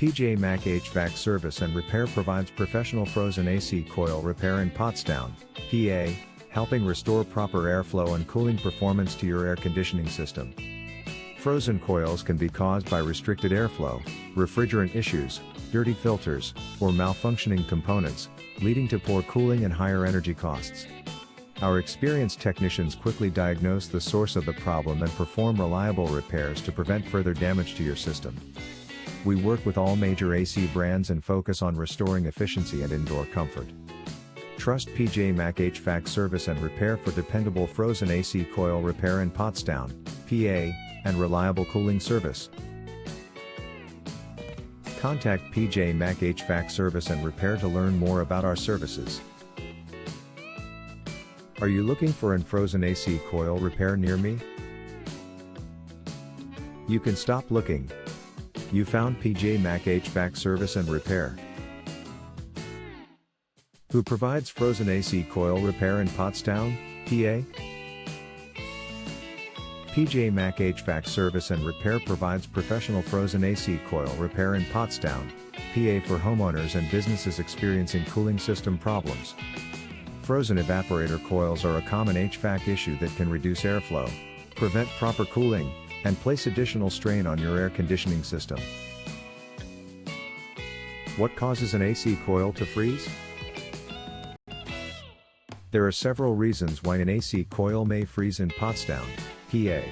MAC HVAC Service and Repair provides professional frozen AC coil repair in Pottstown, PA, helping restore proper airflow and cooling performance to your air conditioning system. Frozen coils can be caused by restricted airflow, refrigerant issues, dirty filters, or malfunctioning components, leading to poor cooling and higher energy costs. Our experienced technicians quickly diagnose the source of the problem and perform reliable repairs to prevent further damage to your system. We work with all major AC brands and focus on restoring efficiency and indoor comfort. Trust MAC HVAC Service and Repair for dependable frozen AC coil repair in Pottstown, PA, and reliable cooling service. Contact MAC HVAC Service and Repair to learn more about our services. Are you looking for an frozen AC coil repair near me? You can stop looking. You found MAC HVAC Service and Repair, who provides frozen AC coil repair in Pottstown, PA. MAC HVAC Service and Repair provides professional frozen AC coil repair in Pottstown, PA for homeowners and businesses experiencing cooling system problems. Frozen evaporator coils are a common HVAC issue that can reduce airflow, prevent proper cooling, and place additional strain on your air conditioning system. What causes an AC coil to freeze? There are several reasons why an AC coil may freeze in Pottstown, PA.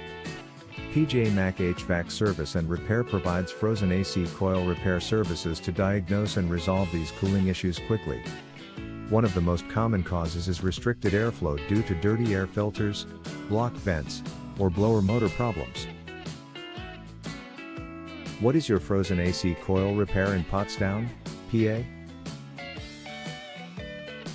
MAC HVAC Service and Repair provides frozen AC coil repair services to diagnose and resolve these cooling issues quickly. One of the most common causes is restricted airflow due to dirty air filters, blocked vents, or blower motor problems. What is your frozen AC coil repair in Pottstown, PA?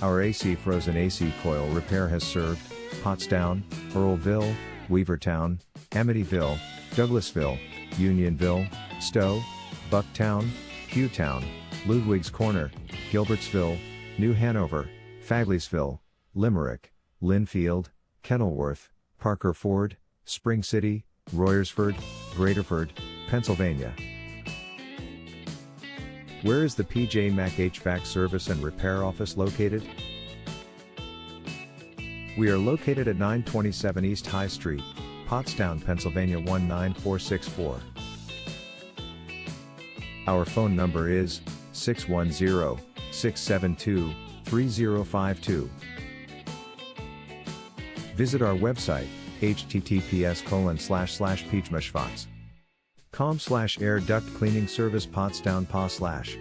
Our frozen AC coil repair has served Pottstown, Earlville, Weavertown, Amityville, Douglasville, Unionville, Stowe, Bucktown, Hughtown, Ludwig's Corner, Gilbertsville, New Hanover, Fagleysville, Limerick, Linfield, Kenilworth, Parker Ford, Spring City, Royersford, Graterford, Pennsylvania. Where is the MAC HVAC Service and Repair office located? We are located at 927 East High Street, Pottstown, Pennsylvania 19464. Our phone number is 610-672-3052. Visit our website, https://peachmashfox.com/air duct cleaning service Pottstown PA/.